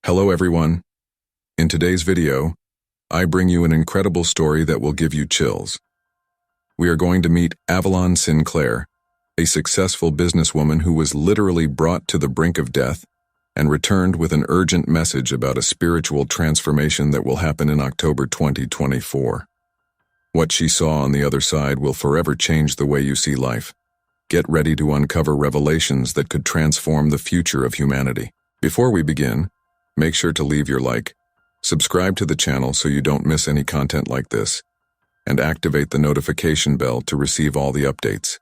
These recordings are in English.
Hello everyone. In today's video, I bring you an incredible story that will give you chills. We are going to meet Avalon Sinclair, a successful businesswoman who was literally brought to the brink of death and returned with an urgent message about a spiritual transformation that will happen in October 2024. What she saw on the other side will forever change the way you see life. Get ready to uncover revelations that could transform the future of humanity. Before we begin, make sure to leave your like, subscribe to the channel so you don't miss any content like this, and activate the notification bell to receive all the updates.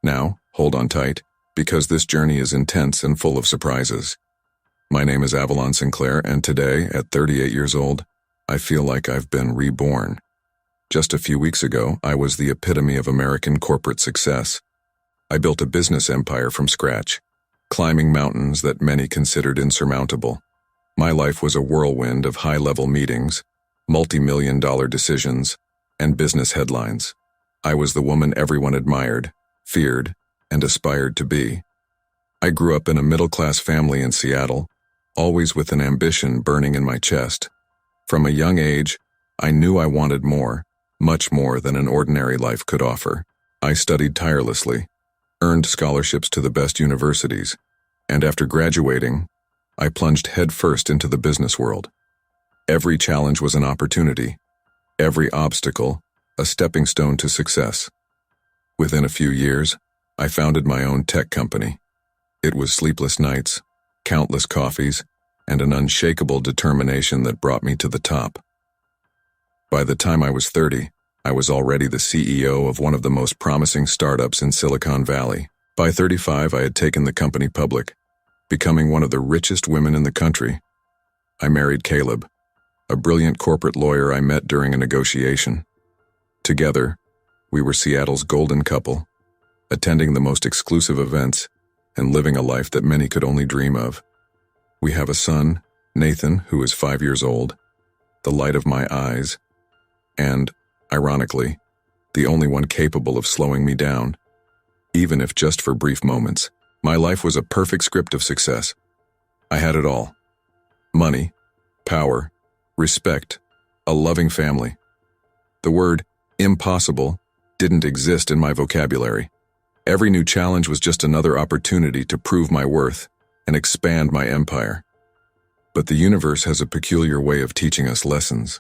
Now, hold on tight, because this journey is intense and full of surprises. My name is Avalon Sinclair, and today, at 38 years old, I feel like I've been reborn. Just a few weeks ago, I was the epitome of American corporate success. I built a business empire from scratch, climbing mountains that many considered insurmountable. My life was a whirlwind of high-level meetings, multi-million-dollar decisions, and business headlines. I was the woman everyone admired, feared, and aspired to be. I grew up in a middle-class family in Seattle, always with an ambition burning in my chest. From a young age, I knew I wanted more, much more than an ordinary life could offer. I studied tirelessly, earned scholarships to the best universities, and after graduating, I plunged headfirst into the business world. Every challenge was an opportunity, every obstacle a stepping stone to success. Within a few years, I founded my own tech company. It was sleepless nights, countless coffees, and an unshakable determination that brought me to the top. By the time I was 30, I was already the CEO of one of the most promising startups in Silicon Valley. By 35, I had taken the company public, becoming one of the richest women in the country. I married Caleb, a brilliant corporate lawyer I met during a negotiation. Together, we were Seattle's golden couple, attending the most exclusive events and living a life that many could only dream of. We have a son, Nathan, who is 5 years old, the light of my eyes, and, ironically, the only one capable of slowing me down, even if just for brief moments. My life was a perfect script of success. I had it all: money, power, respect, a loving family. The word impossible didn't exist in my vocabulary. Every new challenge was just another opportunity to prove my worth and expand my empire. But the universe has a peculiar way of teaching us lessons,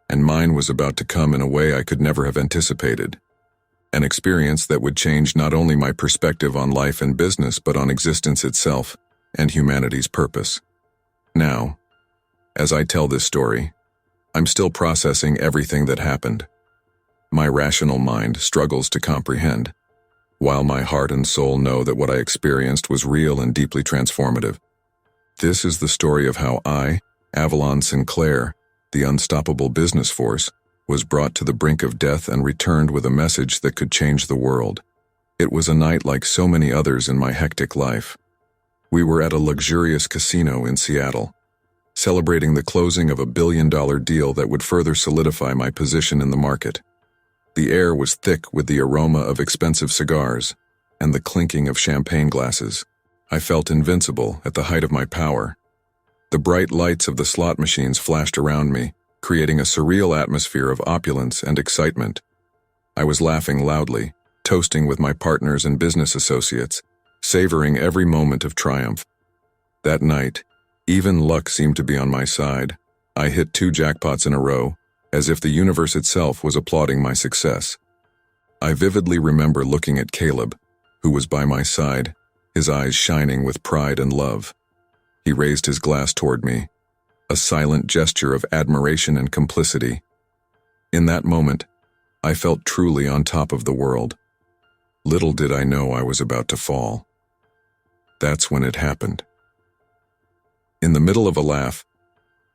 and mine was about to come in a way I could never have anticipated. An experience that would change not only my perspective on life and business, but on existence itself and humanity's purpose. Now, as I tell this story, I'm still processing everything that happened. My rational mind struggles to comprehend, while my heart and soul know that what I experienced was real and deeply transformative. This is the story of how I, Avalon Sinclair, the unstoppable business force, was brought to the brink of death and returned with a message that could change the world. It was a night like so many others in my hectic life. We were at a luxurious casino in Seattle, celebrating the closing of a billion-dollar deal that would further solidify my position in the market. The air was thick with the aroma of expensive cigars and the clinking of champagne glasses. I felt invincible at the height of my power. The bright lights of the slot machines flashed around me, creating a surreal atmosphere of opulence and excitement. I was laughing loudly, toasting with my partners and business associates, savoring every moment of triumph. That night, even luck seemed to be on my side. I hit 2 jackpots in a row, as if the universe itself was applauding my success. I vividly remember looking at Caleb, who was by my side, his eyes shining with pride and love. He raised his glass toward me, a silent gesture of admiration and complicity. In that moment, I felt truly on top of the world. Little did I know I was about to fall. That's when it happened. In the middle of a laugh,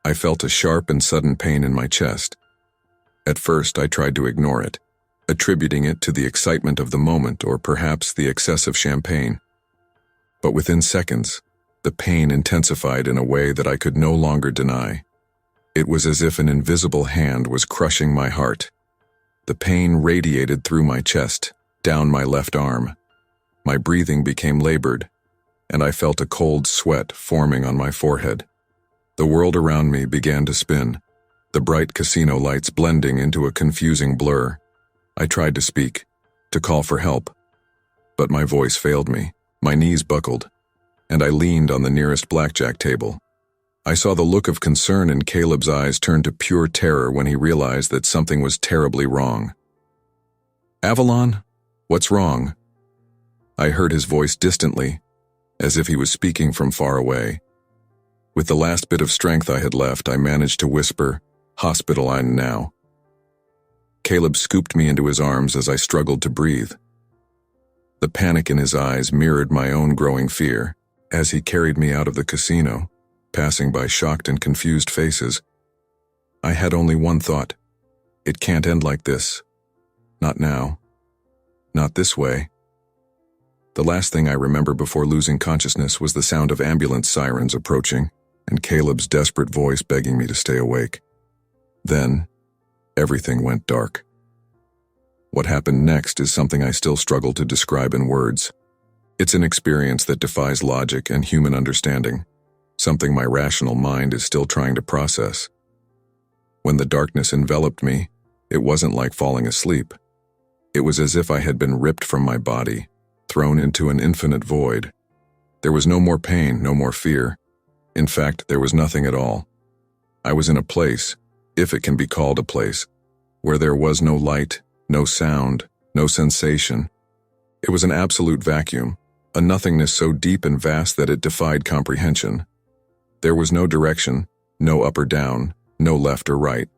I felt a sharp and sudden pain in my chest. At first, I tried to ignore it, attributing it to the excitement of the moment or perhaps the excess of champagne. But within seconds, the pain intensified in a way that I could no longer deny. It was as if an invisible hand was crushing my heart. The pain radiated through my chest, down my left arm. My breathing became labored, and I felt a cold sweat forming on my forehead. The world around me began to spin, the bright casino lights blending into a confusing blur. I tried to speak, to call for help, but my voice failed me. My knees buckled, and I leaned on the nearest blackjack table. I saw the look of concern in Caleb's eyes turn to pure terror when he realized that something was terribly wrong. "Avalon, what's wrong?" I heard his voice distantly, as if he was speaking from far away. With the last bit of strength I had left, I managed to whisper, "Hospitaline now." Caleb scooped me into his arms as I struggled to breathe. The panic in his eyes mirrored my own growing fear. As he carried me out of the casino, passing by shocked and confused faces, I had only one thought: it can't end like this. Not now. Not this way. The last thing I remember before losing consciousness was the sound of ambulance sirens approaching and Caleb's desperate voice begging me to stay awake. Then, everything went dark. What happened next is something I still struggle to describe in words. It's an experience that defies logic and human understanding, something my rational mind is still trying to process. When the darkness enveloped me, it wasn't like falling asleep. It was as if I had been ripped from my body, thrown into an infinite void. There was no more pain, no more fear. In fact, there was nothing at all. I was in a place, if it can be called a place, where there was no light, no sound, no sensation. It was an absolute vacuum, a nothingness so deep and vast that it defied comprehension. There was no direction, no up or down, no left or right.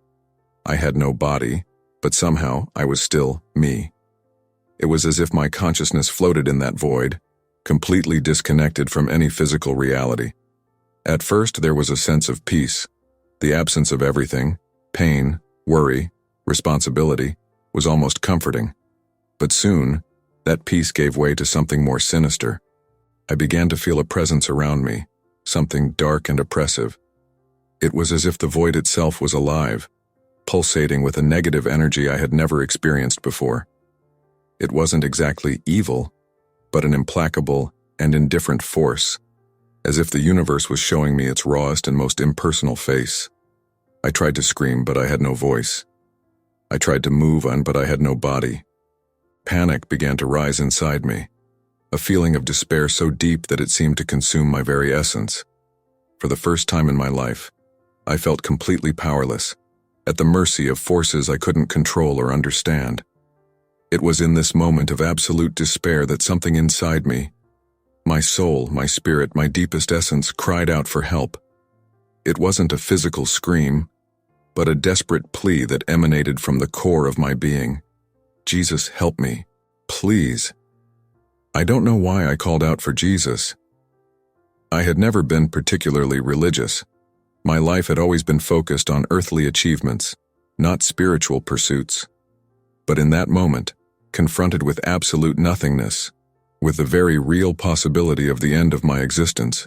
I had no body, but somehow I was still me. It was as if my consciousness floated in that void, completely disconnected from any physical reality. At first, there was a sense of peace. The absence of everything, pain, worry, responsibility, was almost comforting. But soon, that peace gave way to something more sinister. I began to feel a presence around me, something dark and oppressive. It was as if the void itself was alive, pulsating with a negative energy I had never experienced before. It wasn't exactly evil, but an implacable and indifferent force, as if the universe was showing me its rawest and most impersonal face. I tried to scream, but I had no voice. I tried to move on, but I had no body. Panic began to rise inside me, a feeling of despair so deep that it seemed to consume my very essence. For the first time in my life, I felt completely powerless, at the mercy of forces I couldn't control or understand. It was in this moment of absolute despair that something inside me, my soul, my spirit, my deepest essence, cried out for help. It wasn't a physical scream, but a desperate plea that emanated from the core of my being. "Jesus, help me, please." I don't know why I called out for Jesus. I had never been particularly religious. My life had always been focused on earthly achievements, not spiritual pursuits. But in that moment, confronted with absolute nothingness, with the very real possibility of the end of my existence,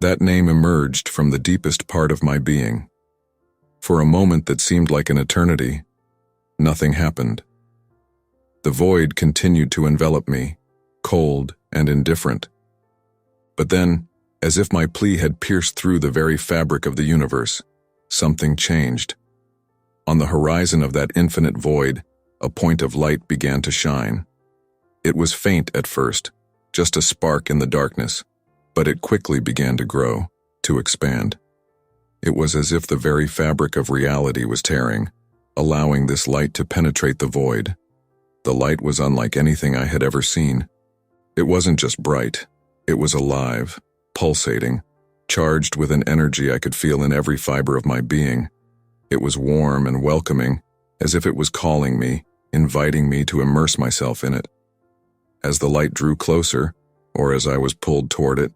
that name emerged from the deepest part of my being. For a moment that seemed like an eternity, nothing happened. The void continued to envelop me, cold and indifferent. But then, as if my plea had pierced through the very fabric of the universe, something changed. On the horizon of that infinite void, a point of light began to shine. It was faint at first, just a spark in the darkness, but it quickly began to grow, to expand. It was as if the very fabric of reality was tearing, allowing this light to penetrate the void. The light was unlike anything I had ever seen. It wasn't just bright, it was alive, pulsating, charged with an energy I could feel in every fiber of my being. It was warm and welcoming, as if it was calling me, inviting me to immerse myself in it. As the light drew closer, or as I was pulled toward it,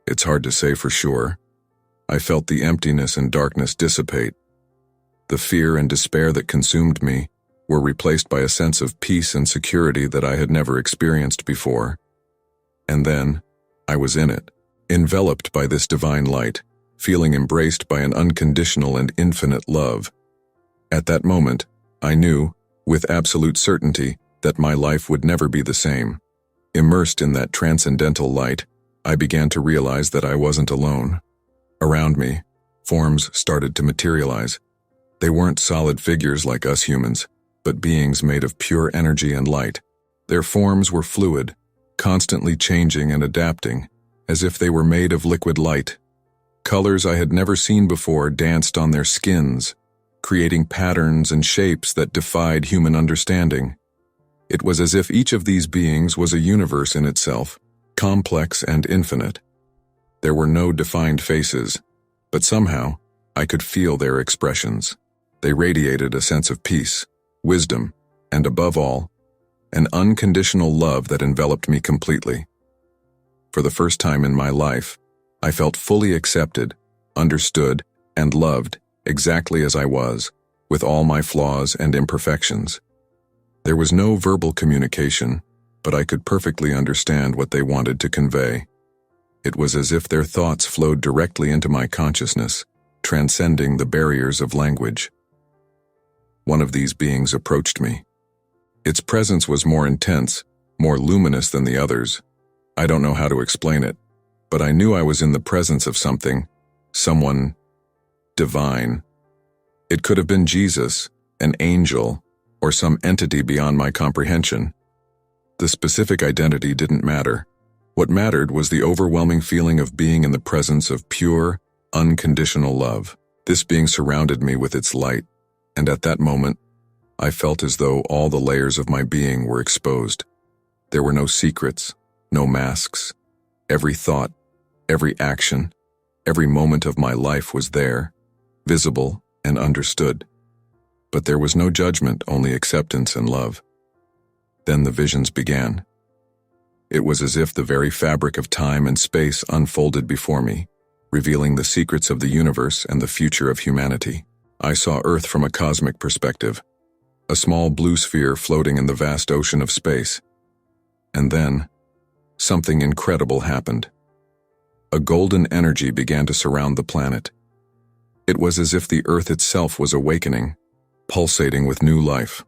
it's hard to say for sure, I felt the emptiness and darkness dissipate. The fear and despair that consumed me were replaced by a sense of peace and security that I had never experienced before. And then, I was in it, enveloped by this divine light, feeling embraced by an unconditional and infinite love. At that moment, I knew, with absolute certainty, that my life would never be the same. Immersed in that transcendental light, I began to realize that I wasn't alone. Around me, Forms started to materialize. They weren't solid figures like us humans, but beings made of pure energy and light. Their forms were fluid, constantly changing and adapting, as if they were made of liquid light. Colors I had never seen before danced on their skins, creating patterns and shapes that defied human understanding. It was as if each of these beings was a universe in itself, complex and infinite. There were no defined faces, but somehow I could feel their expressions. They radiated a sense of peace, wisdom, and above all, an unconditional love that enveloped me completely. For the first time in my life, I felt fully accepted, understood, and loved exactly as I was, with all my flaws and imperfections. There was no verbal communication, but I could perfectly understand what they wanted to convey. It was as if their thoughts flowed directly into my consciousness, transcending the barriers of language. One of these beings approached me. Its presence was more intense, more luminous than the others. I don't know how to explain it, but I knew I was in the presence of someone divine. It could have been Jesus, an angel, or some entity beyond my comprehension. The specific identity didn't matter. What mattered was the overwhelming feeling of being in the presence of pure, unconditional love. This being surrounded me with its light, and at that moment, I felt as though all the layers of my being were exposed. There were no secrets, no masks. Every thought, every action, every moment of my life was there, visible and understood. But there was no judgment, only acceptance and love. Then the visions began. It was as if the very fabric of time and space unfolded before me, revealing the secrets of the universe and the future of humanity. I saw Earth from a cosmic perspective, a small blue sphere floating in the vast ocean of space. And then, something incredible happened. A golden energy began to surround the planet. It was as if the Earth itself was awakening, pulsating with new life.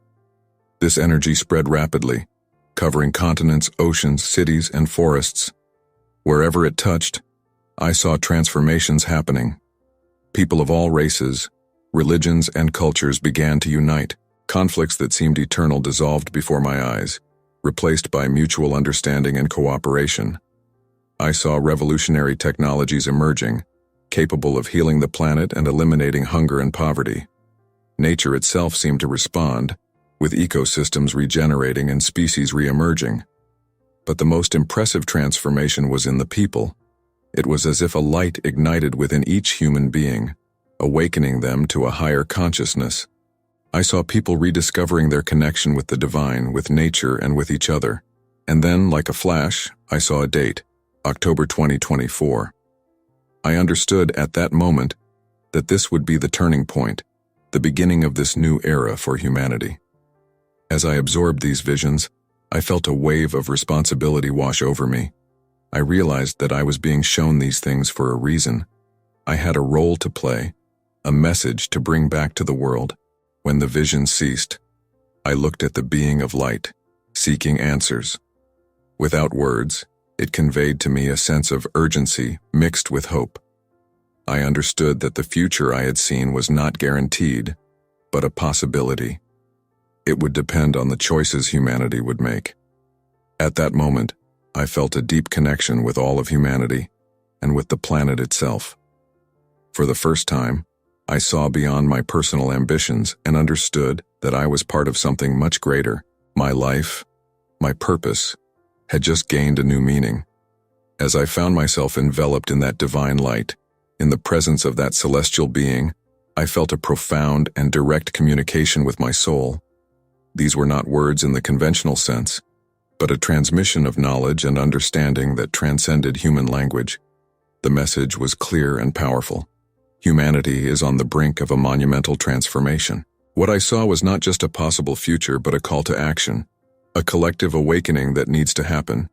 This energy spread rapidly, covering continents, oceans, cities, and forests. Wherever it touched, I saw transformations happening. People of all races, religions, and cultures began to unite. Conflicts that seemed eternal dissolved before my eyes, replaced by mutual understanding and cooperation. I saw revolutionary technologies emerging, capable of healing the planet and eliminating hunger and poverty. Nature itself seemed to respond, with ecosystems regenerating and species re-emerging. But the most impressive transformation was in the people. It was as if a light ignited within each human being, awakening them to a higher consciousness. I saw people rediscovering their connection with the divine, with nature, and with each other. And then, like a flash, I saw a date, October 2024. I understood at that moment that this would be the turning point, the beginning of this new era for humanity. As I absorbed these visions, I felt a wave of responsibility wash over me. I realized that I was being shown these things for a reason. I had a role to play, a message to bring back to the world. When the vision ceased, I looked at the being of light, seeking answers. Without words, it conveyed to me a sense of urgency mixed with hope. I understood that the future I had seen was not guaranteed, but a possibility. It would depend on the choices humanity would make. At that moment, I felt a deep connection with all of humanity and with the planet itself. For the first time, I saw beyond my personal ambitions and understood that I was part of something much greater. My life, my purpose, had just gained a new meaning. As I found myself enveloped in that divine light, in the presence of that celestial being, I felt a profound and direct communication with my soul. These were not words in the conventional sense, but a transmission of knowledge and understanding that transcended human language. The message was clear and powerful. Humanity is on the brink of a monumental transformation. What I saw was not just a possible future, but a call to action, a collective awakening that needs to happen.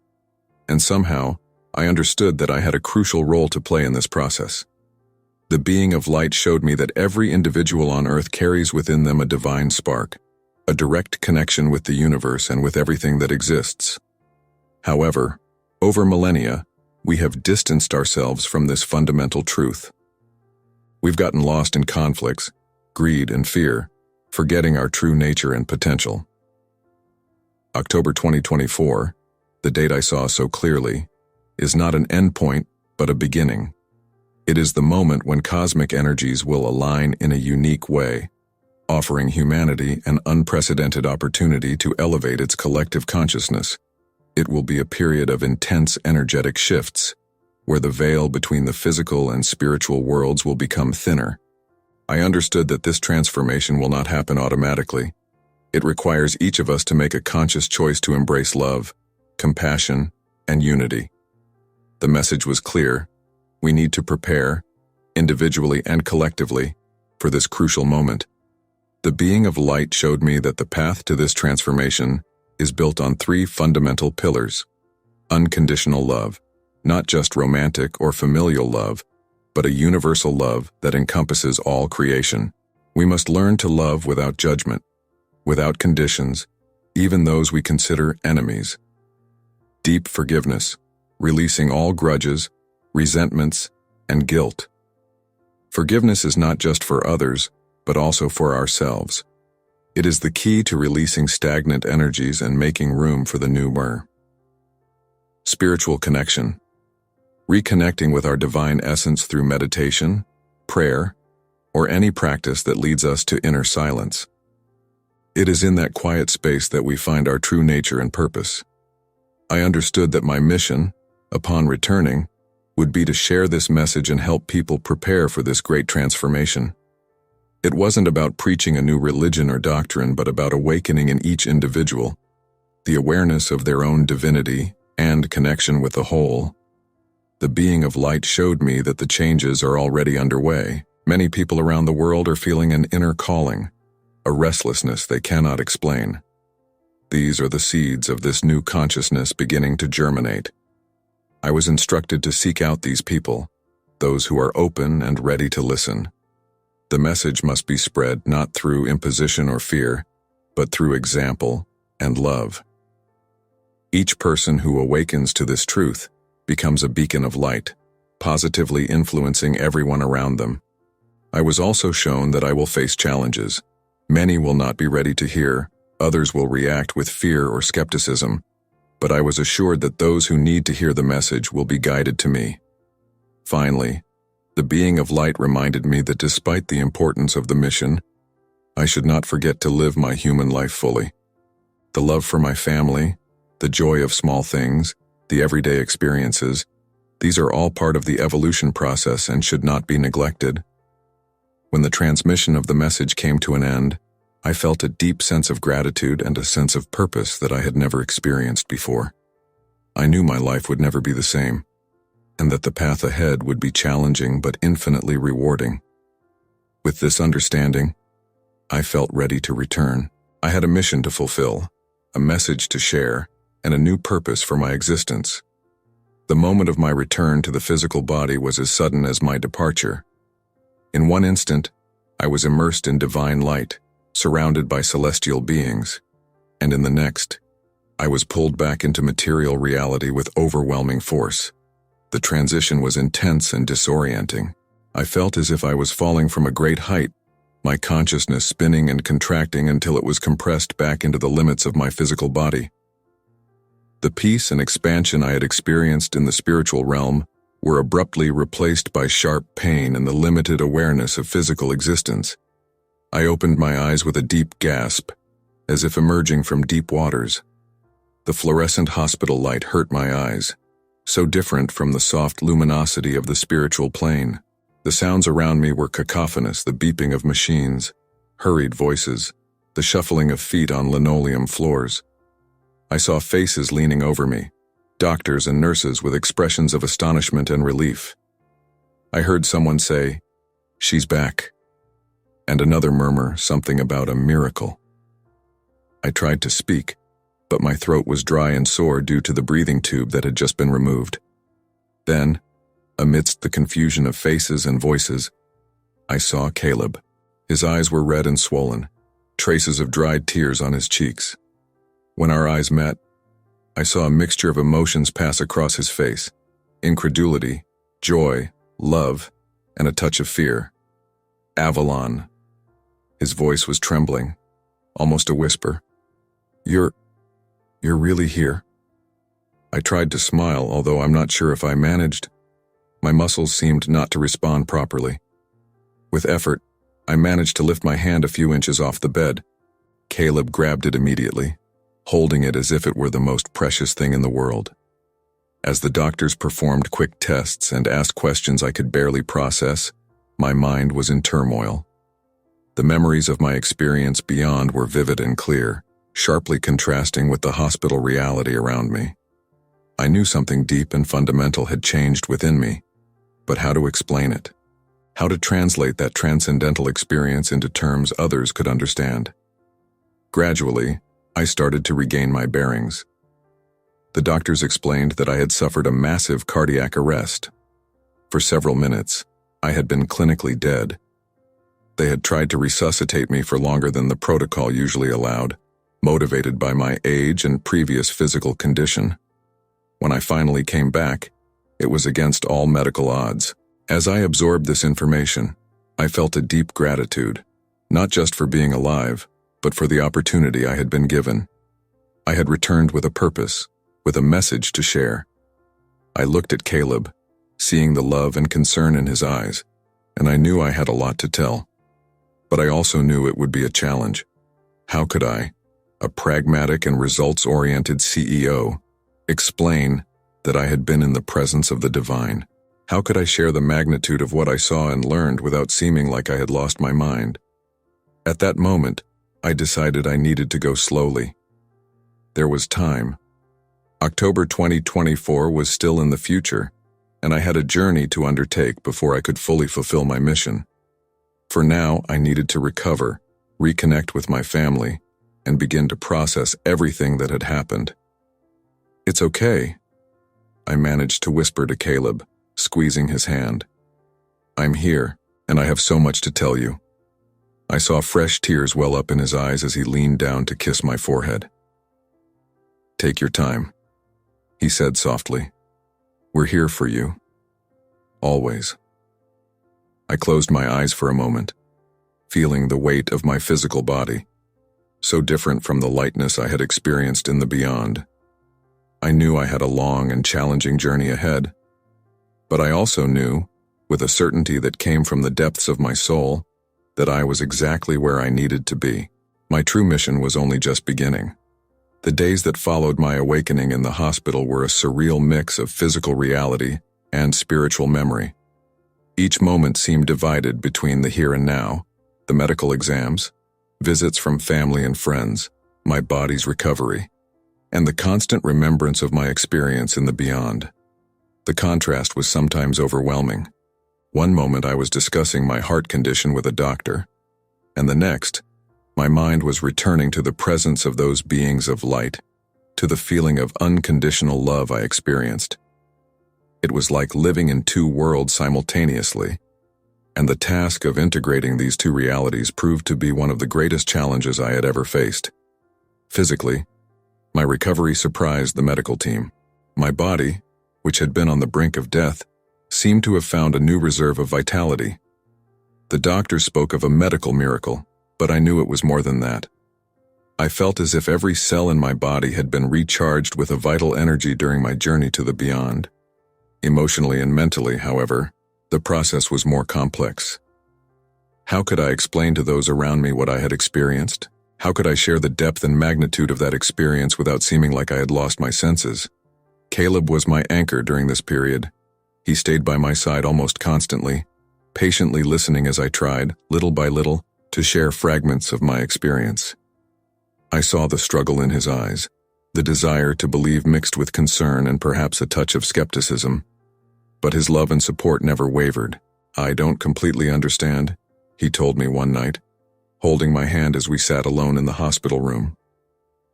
And somehow, I understood that I had a crucial role to play in this process. The being of light showed me that every individual on Earth carries within them a divine spark, a direct connection with the universe and with everything that exists. However, over millennia, we have distanced ourselves from this fundamental truth. We've gotten lost in conflicts, greed, and fear, forgetting our true nature and potential. October 2024, the date I saw so clearly, is not an endpoint, but a beginning. It is the moment when cosmic energies will align in a unique way, offering humanity an unprecedented opportunity to elevate its collective consciousness. It will be a period of intense energetic shifts, where the veil between the physical and spiritual worlds will become thinner. I understood that this transformation will not happen automatically. It requires each of us to make a conscious choice to embrace love, compassion, and unity. The message was clear. We need to prepare, individually and collectively, for this crucial moment. The being of light showed me that the path to this transformation is built on three fundamental pillars: unconditional love, not just romantic or familial love, but a universal love that encompasses all creation. We must learn to love without judgment, without conditions, even those we consider enemies. Deep forgiveness, releasing all grudges, resentments, and guilt. Forgiveness is not just for others, but also for ourselves. It is the key to releasing stagnant energies and making room for the newer. Spiritual connection. Reconnecting with our divine essence through meditation, prayer, or any practice that leads us to inner silence. It is in that quiet space that we find our true nature and purpose. I understood that my mission, upon returning, would be to share this message and help people prepare for this great transformation. It wasn't about preaching a new religion or doctrine, but about awakening in each individual, the awareness of their own divinity and connection with the whole. The being of light showed me that the changes are already underway. Many people around the world are feeling an inner calling, a restlessness they cannot explain. These are the seeds of this new consciousness beginning to germinate. I was instructed to seek out these people, those who are open and ready to listen. The message must be spread not through imposition or fear, but through example and love. Each person who awakens to this truth becomes a beacon of light, positively influencing everyone around them. I was also shown that I will face challenges. Many will not be ready to hear, others will react with fear or skepticism, but I was assured that those who need to hear the message will be guided to me. Finally, the being of light reminded me that despite the importance of the mission, I should not forget to live my human life fully. The love for my family, the joy of small things, the everyday experiences, these are all part of the evolution process and should not be neglected. When the transmission of the message came to an end, I felt a deep sense of gratitude and a sense of purpose that I had never experienced before. I knew my life would never be the same, and that the path ahead would be challenging but infinitely rewarding. With this understanding, I felt ready to return. I had a mission to fulfill, a message to share, and a new purpose for my existence. The moment of my return to the physical body was as sudden as my departure. In one instant, I was immersed in divine light, surrounded by celestial beings, and in the next, I was pulled back into material reality with overwhelming force. The transition was intense and disorienting. I felt as if I was falling from a great height, my consciousness spinning and contracting until it was compressed back into the limits of my physical body. The peace and expansion I had experienced in the spiritual realm were abruptly replaced by sharp pain and the limited awareness of physical existence. I opened my eyes with a deep gasp, as if emerging from deep waters. The fluorescent hospital light hurt my eyes, so different from the soft luminosity of the spiritual plane. The sounds around me were cacophonous, the beeping of machines, hurried voices, the shuffling of feet on linoleum floors. I saw faces leaning over me, doctors and nurses with expressions of astonishment and relief. I heard someone say, "She's back," and another murmur something about a miracle. I tried to speak, but my throat was dry and sore due to the breathing tube that had just been removed. Then, amidst the confusion of faces and voices, I saw Caleb. His eyes were red and swollen, traces of dried tears on his cheeks. When our eyes met, I saw a mixture of emotions pass across his face: incredulity, joy, love, and a touch of fear. Avalon. His voice was trembling, almost a whisper. You're really here? I tried to smile, although I'm not sure if I managed. My muscles seemed not to respond properly. With effort, I managed to lift my hand a few inches off the bed. Caleb grabbed it immediately, holding it as if it were the most precious thing in the world. As the doctors performed quick tests and asked questions I could barely process, my mind was in turmoil. The memories of my experience beyond were vivid and clear, sharply contrasting with the hospital reality around me. I knew something deep and fundamental had changed within me, but how to explain it? How to translate that transcendental experience into terms others could understand? Gradually, I started to regain my bearings. The doctors explained that I had suffered a massive cardiac arrest. For several minutes, I had been clinically dead. They had tried to resuscitate me for longer than the protocol usually allowed, motivated by my age and previous physical condition. When I finally came back, it was against all medical odds. As I absorbed this information, I felt a deep gratitude, not just for being alive, but for the opportunity I had been given. I had returned with a purpose, with a message to share. I looked at Caleb, seeing the love and concern in his eyes, and I knew I had a lot to tell. But I also knew it would be a challenge. How could I, a pragmatic and results-oriented CEO, explain that I had been in the presence of the divine? How could I share the magnitude of what I saw and learned without seeming like I had lost my mind? At that moment, I decided I needed to go slowly. There was time. October 2024 was still in the future, and I had a journey to undertake before I could fully fulfill my mission. For now, I needed to recover, reconnect with my family, and begin to process everything that had happened. It's okay, I managed to whisper to Caleb, squeezing his hand. I'm here, and I have so much to tell you. I saw fresh tears well up in his eyes as he leaned down to kiss my forehead. Take your time, he said softly. We're here for you. Always. I closed my eyes for a moment, feeling the weight of my physical body, so different from the lightness I had experienced in the beyond. I knew I had a long and challenging journey ahead, but I also knew, with a certainty that came from the depths of my soul, that I was exactly where I needed to be. My true mission was only just beginning. The days that followed my awakening in the hospital were a surreal mix of physical reality and spiritual memory. Each moment seemed divided between the here and now, the medical exams, visits from family and friends, my body's recovery, and the constant remembrance of my experience in the beyond. The contrast was sometimes overwhelming. One moment I was discussing my heart condition with a doctor, and the next, my mind was returning to the presence of those beings of light, to the feeling of unconditional love I experienced. It was like living in two worlds simultaneously, and the task of integrating these two realities proved to be one of the greatest challenges I had ever faced. Physically, my recovery surprised the medical team. My body, which had been on the brink of death, seemed to have found a new reserve of vitality. The doctors spoke of a medical miracle, but I knew it was more than that. I felt as if every cell in my body had been recharged with a vital energy during my journey to the beyond. Emotionally and mentally, however, the process was more complex. How could I explain to those around me what I had experienced? How could I share the depth and magnitude of that experience without seeming like I had lost my senses? Caleb was my anchor during this period. He stayed by my side almost constantly, patiently listening as I tried, little by little, to share fragments of my experience. I saw the struggle in his eyes, the desire to believe mixed with concern and perhaps a touch of skepticism. But his love and support never wavered. I don't completely understand, he told me one night, holding my hand as we sat alone in the hospital room.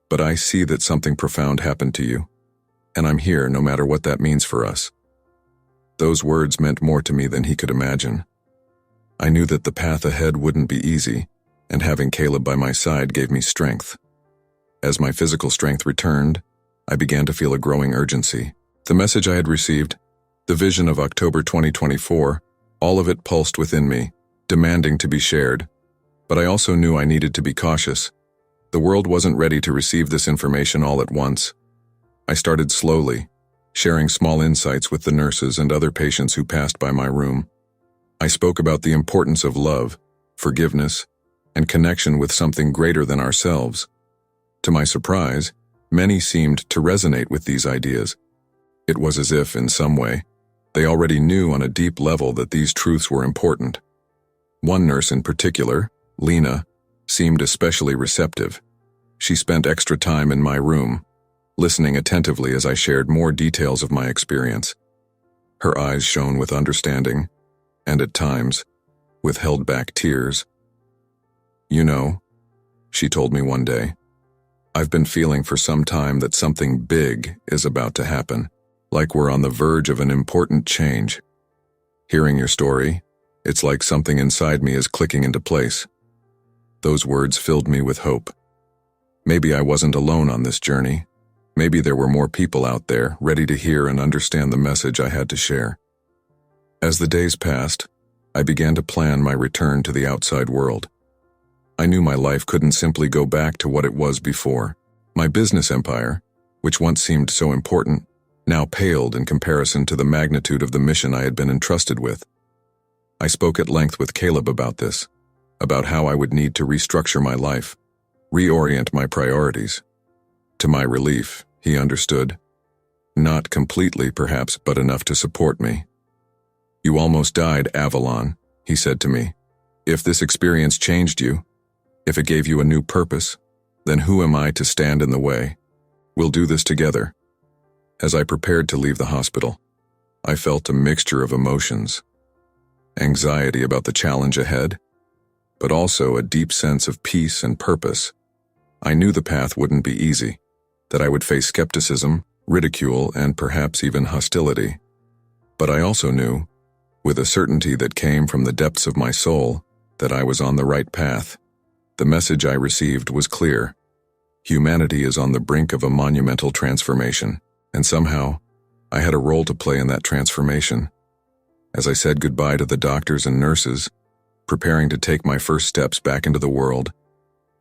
But I see that something profound happened to you, and I'm here no matter what that means for us. Those words meant more to me than he could imagine. I knew that the path ahead wouldn't be easy, and having Caleb by my side gave me strength. As my physical strength returned, I began to feel a growing urgency. The message I had received, the vision of October 2024, all of it pulsed within me, demanding to be shared, but I also knew I needed to be cautious. The world wasn't ready to receive this information all at once. I started slowly, sharing small insights with the nurses and other patients who passed by my room. I spoke about the importance of love, forgiveness, and connection with something greater than ourselves. To my surprise, many seemed to resonate with these ideas. It was as if, in some way, they already knew on a deep level that these truths were important. One nurse in particular, Lena, seemed especially receptive. She spent extra time in my room, listening attentively as I shared more details of my experience. Her eyes shone with understanding, and at times, with held-back tears. "You know," she told me one day, "I've been feeling for some time that something big is about to happen, like we're on the verge of an important change. Hearing your story, it's like something inside me is clicking into place." Those words filled me with hope. Maybe I wasn't alone on this journey. Maybe there were more people out there ready to hear and understand the message I had to share. As the days passed, I began to plan my return to the outside world. I knew my life couldn't simply go back to what it was before. My business empire, which once seemed so important, now paled in comparison to the magnitude of the mission I had been entrusted with. I spoke at length with Caleb about this, about how I would need to restructure my life, reorient my priorities. To my relief, he understood. Not completely, perhaps, but enough to support me. "You almost died, Avalon," he said to me. "If this experience changed you, if it gave you a new purpose, then who am I to stand in the way? We'll do this together." As I prepared to leave the hospital, I felt a mixture of emotions. Anxiety about the challenge ahead, but also a deep sense of peace and purpose. I knew the path wouldn't be easy, that I would face skepticism, ridicule, and perhaps even hostility. But I also knew, with a certainty that came from the depths of my soul, that I was on the right path. The message I received was clear. Humanity is on the brink of a monumental transformation, and somehow, I had a role to play in that transformation. As I said goodbye to the doctors and nurses, preparing to take my first steps back into the world,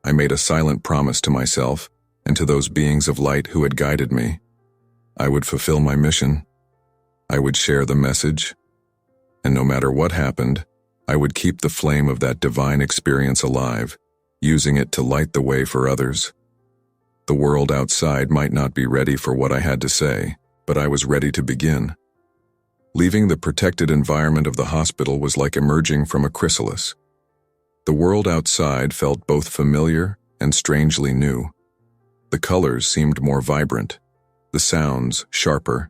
I made a silent promise to myself and to those beings of light who had guided me. I would fulfill my mission. I would share the message. And no matter what happened, I would keep the flame of that divine experience alive, using it to light the way for others. The world outside might not be ready for what I had to say, but I was ready to begin. Leaving the protected environment of the hospital was like emerging from a chrysalis. The world outside felt both familiar and strangely new. The colors seemed more vibrant, the sounds sharper.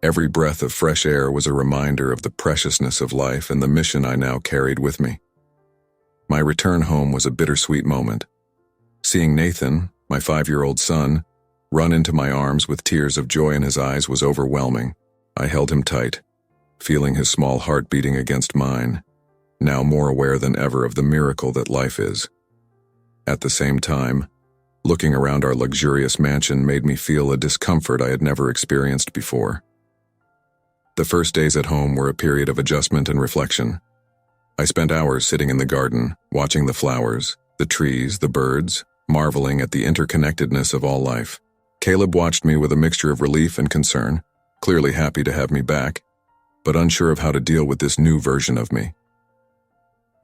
Every breath of fresh air was a reminder of the preciousness of life and the mission I now carried with me. My return home was a bittersweet moment. Seeing Nathan, my 5-year-old son, run into my arms with tears of joy in his eyes was overwhelming. I held him tight, feeling his small heart beating against mine, now more aware than ever of the miracle that life is. At the same time, looking around our luxurious mansion made me feel a discomfort I had never experienced before. The first days at home were a period of adjustment and reflection. I spent hours sitting in the garden, watching the flowers, the trees, the birds, marveling at the interconnectedness of all life. Caleb watched me with a mixture of relief and concern, clearly happy to have me back, but unsure of how to deal with this new version of me.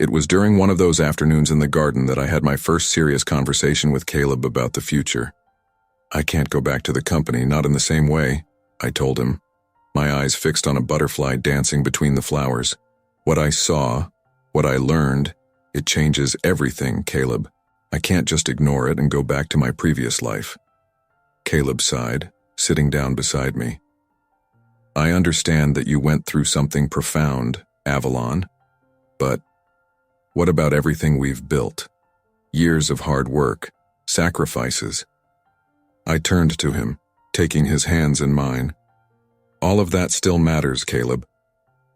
It was during one of those afternoons in the garden that I had my first serious conversation with Caleb about the future. "I can't go back to the company, not in the same way," I told him, my eyes fixed on a butterfly dancing between the flowers. "What I saw, what I learned, it changes everything, Caleb. I can't just ignore it and go back to my previous life." Caleb sighed, sitting down beside me. "I understand that you went through something profound, Avalon, but what about everything we've built? Years of hard work, sacrifices." I turned to him, taking his hands in mine. "All of that still matters, Caleb,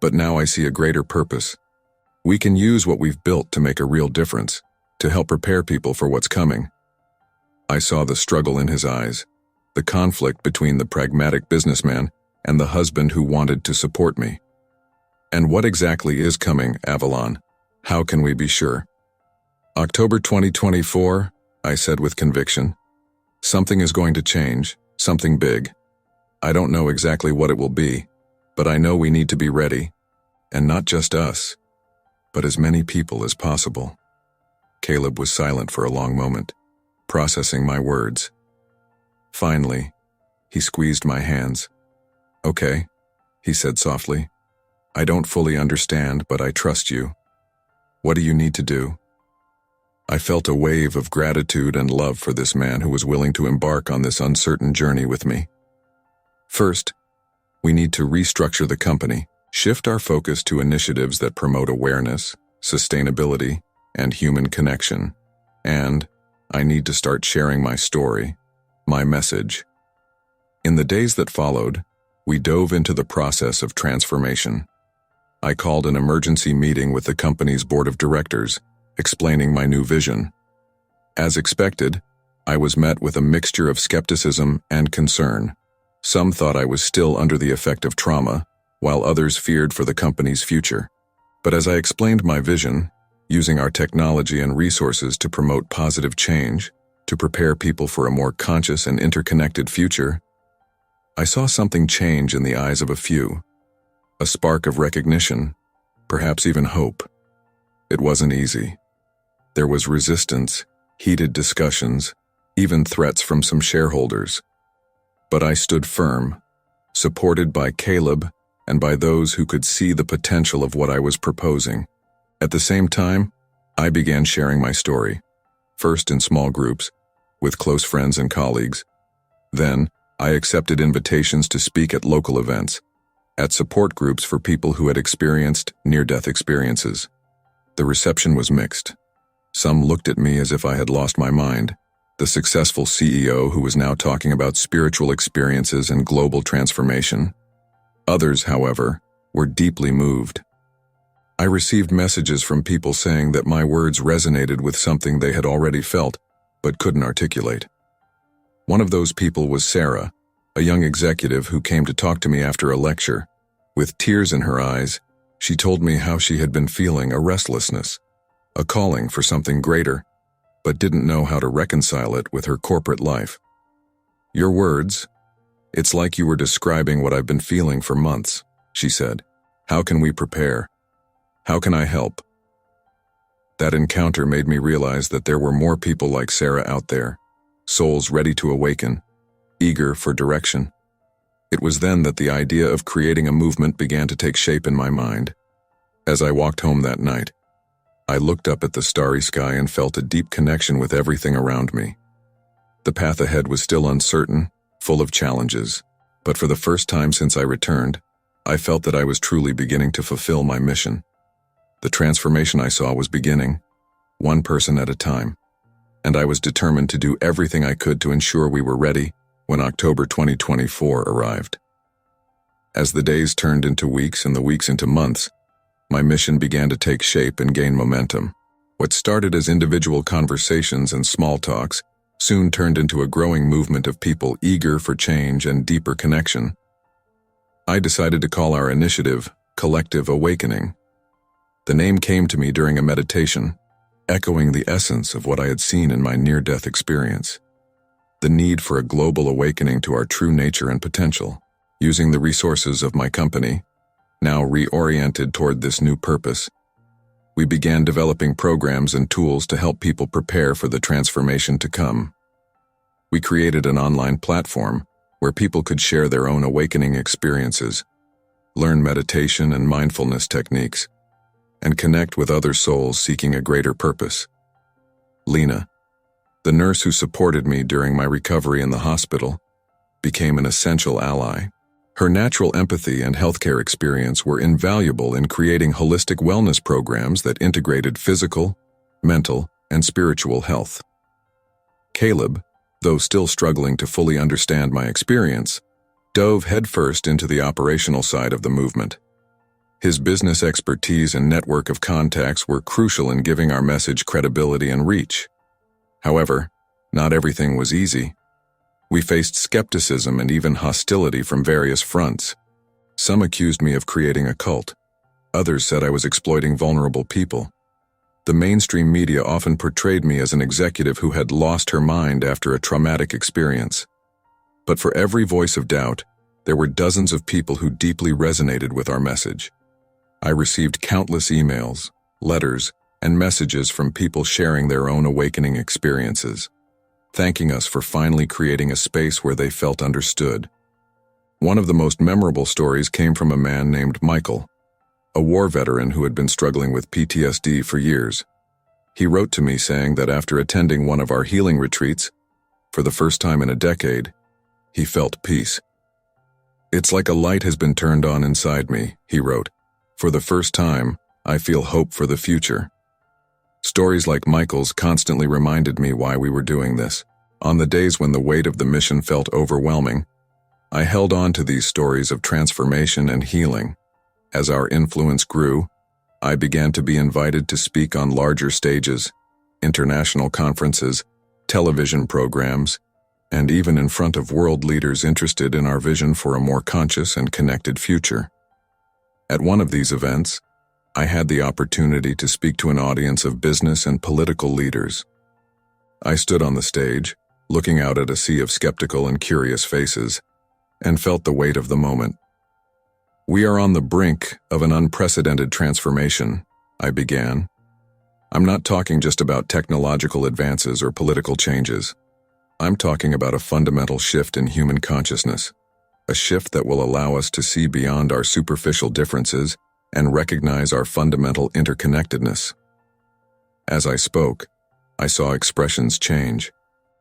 but now I see a greater purpose. We can use what we've built to make a real difference, to help prepare people for what's coming." I saw the struggle in his eyes, the conflict between the pragmatic businessman and the husband who wanted to support me. "And what exactly is coming, Avalon? How can we be sure? October 2024, I said with conviction. Something is going to change, something big. I don't know exactly what it will be, but I know we need to be ready. And not just us, but as many people as possible. Caleb was silent for a long moment, processing my words. Finally, he squeezed my hands. Okay, he said softly. I don't fully understand, but I trust you. What do you need to do? I felt a wave of gratitude and love for this man who was willing to embark on this uncertain journey with me. First, we need to restructure the company, shift our focus to initiatives that promote awareness, sustainability, and human connection. And I need to start sharing my story, my message. In the days that followed, we dove into the process of transformation. I called an emergency meeting with the company's board of directors, explaining my new vision. As expected, I was met with a mixture of skepticism and concern. Some thought I was still under the effect of trauma, while others feared for the company's future. But as I explained my vision, using our technology and resources to promote positive change, to prepare people for a more conscious and interconnected future, I saw something change in the eyes of a few. A spark of recognition, perhaps even hope. It wasn't easy. There was resistance, heated discussions, even threats from some shareholders. But I stood firm, supported by Caleb and by those who could see the potential of what I was proposing. At the same time, I began sharing my story, first in small groups, with close friends and colleagues. Then, I accepted invitations to speak at local events, at support groups for people who had experienced near-death experiences. The reception was mixed. Some looked at me as if I had lost my mind, the successful CEO who was now talking about spiritual experiences and global transformation. Others, however, were deeply moved. I received messages from people saying that my words resonated with something they had already felt, but couldn't articulate. One of those people was Sarah, a young executive who came to talk to me after a lecture. With tears in her eyes, she told me how she had been feeling a restlessness, a calling for something greater, but didn't know how to reconcile it with her corporate life. Your words, it's like you were describing what I've been feeling for months, she said. How can we prepare? How can I help? That encounter made me realize that there were more people like Sarah out there, souls ready to awaken, eager for direction. It was then that the idea of creating a movement began to take shape in my mind. As I walked home that night, I looked up at the starry sky and felt a deep connection with everything around me. The path ahead was still uncertain, full of challenges, but for the first time since I returned, I felt that I was truly beginning to fulfill my mission. The transformation I saw was beginning, one person at a time, and I was determined to do everything I could to ensure we were ready when October 2024 arrived. As the days turned into weeks and the weeks into months, my mission began to take shape and gain momentum. What started as individual conversations and small talks soon turned into a growing movement of people eager for change and deeper connection. I decided to call our initiative Collective Awakening. The name came to me during a meditation, echoing the essence of what I had seen in my near-death experience. The need for a global awakening to our true nature and potential. Using the resources of my company, now reoriented toward this new purpose, we began developing programs and tools to help people prepare for the transformation to come. We created an online platform where people could share their own awakening experiences, learn meditation and mindfulness techniques, and connect with other souls seeking a greater purpose. Lena, the nurse who supported me during my recovery in the hospital, became an essential ally. Her natural empathy and healthcare experience were invaluable in creating holistic wellness programs that integrated physical, mental, and spiritual health. Caleb, though still struggling to fully understand my experience, dove headfirst into the operational side of the movement. His business expertise and network of contacts were crucial in giving our message credibility and reach. However, not everything was easy. We faced skepticism and even hostility from various fronts. Some accused me of creating a cult. Others said I was exploiting vulnerable people. The mainstream media often portrayed me as an executive who had lost her mind after a traumatic experience. But for every voice of doubt, there were dozens of people who deeply resonated with our message. I received countless emails, letters, and messages from people sharing their own awakening experiences, thanking us for finally creating a space where they felt understood. One of the most memorable stories came from a man named Michael, a war veteran who had been struggling with PTSD for years. He wrote to me saying that after attending one of our healing retreats, for the first time in a decade, he felt peace. "It's like a light has been turned on inside me," he wrote. "For the first time, I feel hope for the future." Stories like Michael's constantly reminded me why we were doing this. On the days when the weight of the mission felt overwhelming, I held on to these stories of transformation and healing. As our influence grew, I began to be invited to speak on larger stages, international conferences, television programs, and even in front of world leaders interested in our vision for a more conscious and connected future. At one of these events, I had the opportunity to speak to an audience of business and political leaders. I stood on the stage, looking out at a sea of skeptical and curious faces, and felt the weight of the moment. "We are on the brink of an unprecedented transformation," I began. "I'm not talking just about technological advances or political changes. I'm talking about a fundamental shift in human consciousness, a shift that will allow us to see beyond our superficial differences and recognize our fundamental interconnectedness." As I spoke, I saw expressions change.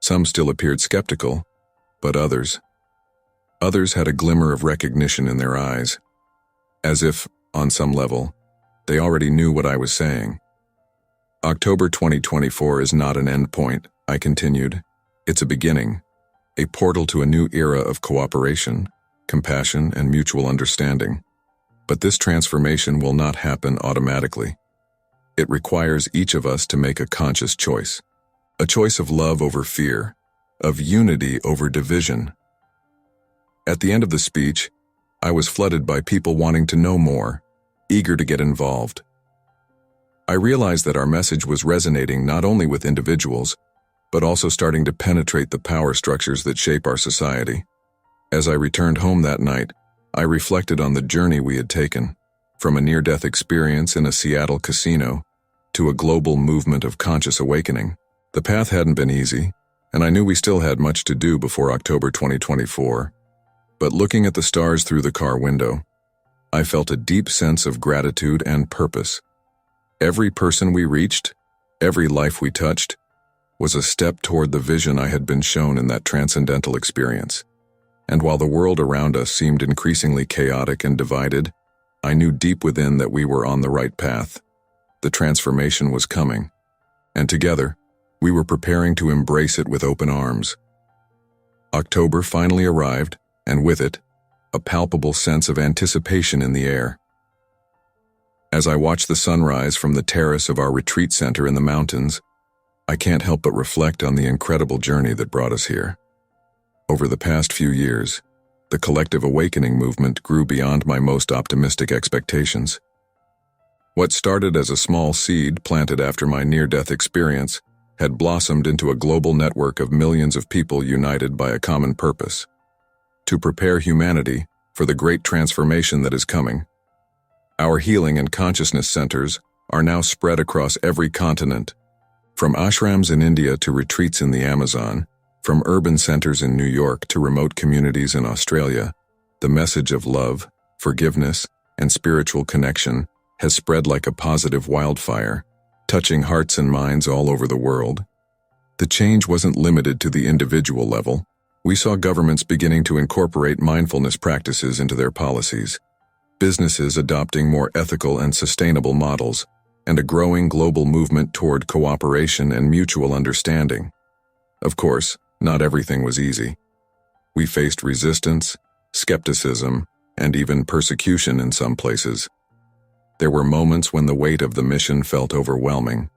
Some still appeared skeptical, but others had a glimmer of recognition in their eyes, as if, on some level, they already knew what I was saying. "October 2024 is not an end point," I continued. "It's a beginning, a portal to a new era of cooperation, compassion, and mutual understanding. But this transformation will not happen automatically. It requires each of us to make a conscious choice, a choice of love over fear, of unity over division." At the end of the speech, I was flooded by people wanting to know more, eager to get involved. I realized that our message was resonating not only with individuals, but also starting to penetrate the power structures that shape our society. As I returned home that night, I reflected on the journey we had taken, from a near-death experience in a Seattle casino to a global movement of conscious awakening. The path hadn't been easy, and I knew we still had much to do before October 2024. But looking at the stars through the car window, I felt a deep sense of gratitude and purpose. Every person we reached, every life we touched, was a step toward the vision I had been shown in that transcendental experience. And while the world around us seemed increasingly chaotic and divided, I knew deep within that we were on the right path. The transformation was coming, and together, we were preparing to embrace it with open arms. October finally arrived, and with it, a palpable sense of anticipation in the air. As I watched the sunrise from the terrace of our retreat center in the mountains, I can't help but reflect on the incredible journey that brought us here. Over the past few years, the collective awakening movement grew beyond my most optimistic expectations. What started as a small seed planted after my near-death experience had blossomed into a global network of millions of people united by a common purpose: to prepare humanity for the great transformation that is coming. Our healing and consciousness centers are now spread across every continent, from ashrams in India to retreats in the Amazon, from urban centers in New York to remote communities in Australia. The message of love, forgiveness, and spiritual connection has spread like a positive wildfire, touching hearts and minds all over the world. The change wasn't limited to the individual level. We saw governments beginning to incorporate mindfulness practices into their policies, businesses adopting more ethical and sustainable models, and a growing global movement toward cooperation and mutual understanding. Of course, not everything was easy. We faced resistance, skepticism, and even persecution in some places. There were moments when the weight of the mission felt overwhelming,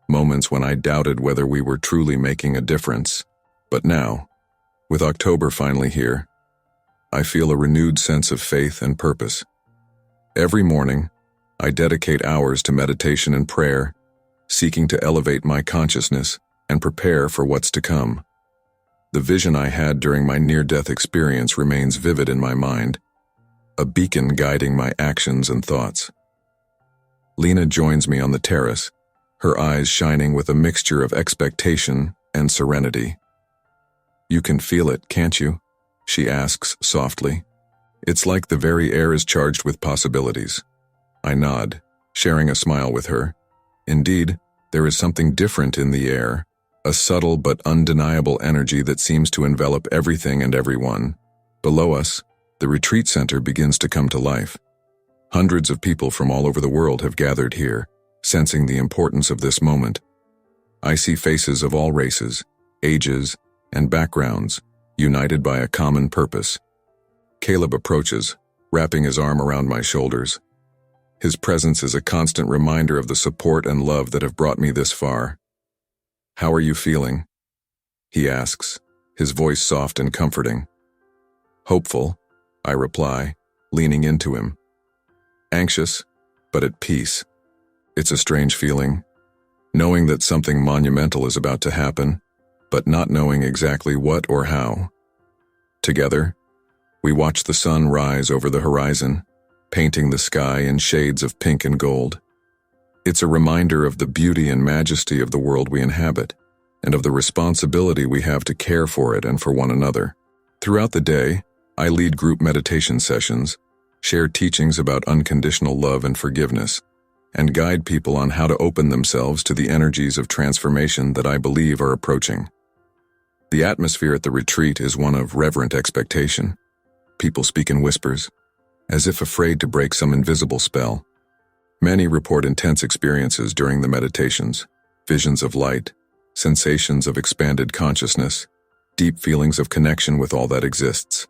moments when I doubted whether we were truly making a difference. But now, with October finally here, I feel a renewed sense of faith and purpose. Every morning, I dedicate hours to meditation and prayer, seeking to elevate my consciousness and prepare for what's to come. The vision I had during my near-death experience remains vivid in my mind, a beacon guiding my actions and thoughts. Lena joins me on the terrace, her eyes shining with a mixture of expectation and serenity. "You can feel it, can't you?" she asks softly. "It's like the very air is charged with possibilities." I nod, sharing a smile with her. Indeed, there is something different in the air, a subtle but undeniable energy that seems to envelop everything and everyone. Below us, the retreat center begins to come to life. Hundreds of people from all over the world have gathered here, sensing the importance of this moment. I see faces of all races, ages, and backgrounds, united by a common purpose. Caleb approaches, wrapping his arm around my shoulders. His presence is a constant reminder of the support and love that have brought me this far. "How are you feeling?" he asks, his voice soft and comforting. "Hopeful," I reply, leaning into him. "Anxious, but at peace." It's a strange feeling, knowing that something monumental is about to happen, but not knowing exactly what or how. Together, we watch the sun rise over the horizon, painting the sky in shades of pink and gold. It's a reminder of the beauty and majesty of the world we inhabit, and of the responsibility we have to care for it and for one another. Throughout the day, I lead group meditation sessions, share teachings about unconditional love and forgiveness, and guide people on how to open themselves to the energies of transformation that I believe are approaching. The atmosphere at the retreat is one of reverent expectation. People speak in whispers, as if afraid to break some invisible spell. Many report intense experiences during the meditations, visions of light, sensations of expanded consciousness, deep feelings of connection with all that exists.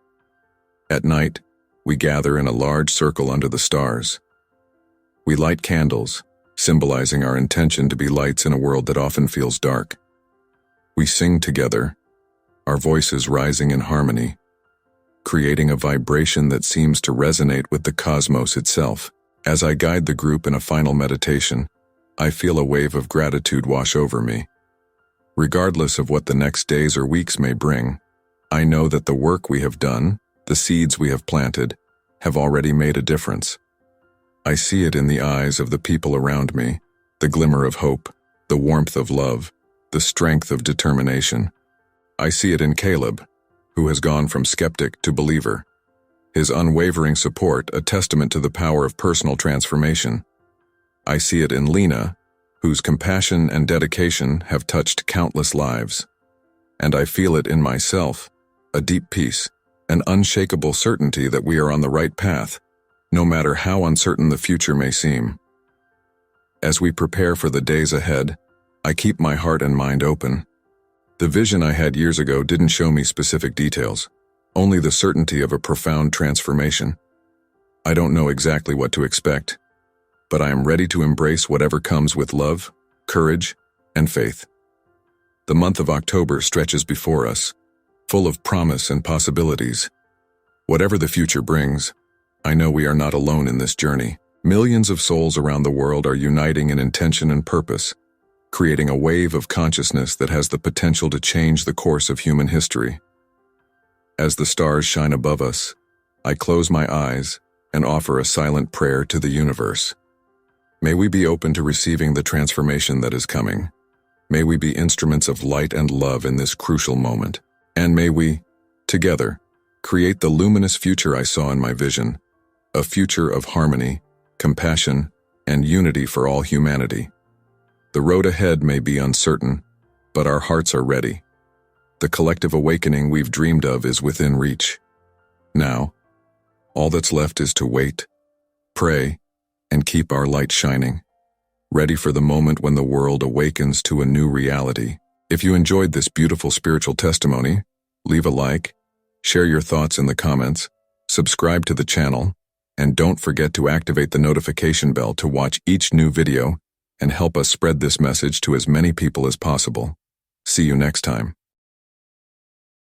At night, we gather in a large circle under the stars. We light candles, symbolizing our intention to be lights in a world that often feels dark. We sing together, our voices rising in harmony, creating a vibration that seems to resonate with the cosmos itself. As I guide the group in a final meditation, I feel a wave of gratitude wash over me. Regardless of what the next days or weeks may bring, I know that the work we have done, the seeds we have planted, have already made a difference. I see it in the eyes of the people around me, the glimmer of hope, the warmth of love, the strength of determination. I see it in Caleb, who has gone from skeptic to believer, his unwavering support a testament to the power of personal transformation. I see it in Lena, whose compassion and dedication have touched countless lives. And I feel it in myself, a deep peace, an unshakable certainty that we are on the right path, no matter how uncertain the future may seem. As we prepare for the days ahead, I keep my heart and mind open. The vision I had years ago didn't show me specific details, only the certainty of a profound transformation. I don't know exactly what to expect, but I am ready to embrace whatever comes with love, courage, and faith. The month of October stretches before us, full of promise and possibilities. Whatever the future brings, I know we are not alone in this journey. Millions of souls around the world are uniting in intention and purpose, creating a wave of consciousness that has the potential to change the course of human history. As the stars shine above us, I close my eyes and offer a silent prayer to the universe. May we be open to receiving the transformation that is coming. May we be instruments of light and love in this crucial moment. And may we, together, create the luminous future I saw in my vision, a future of harmony, compassion, and unity for all humanity. The road ahead may be uncertain, but our hearts are ready. The collective awakening we've dreamed of is within reach. Now, all that's left is to wait, pray, and keep our light shining, ready for the moment when the world awakens to a new reality. If you enjoyed this beautiful spiritual testimony, leave a like, share your thoughts in the comments, subscribe to the channel, and don't forget to activate the notification bell to watch each new video and help us spread this message to as many people as possible. See you next time.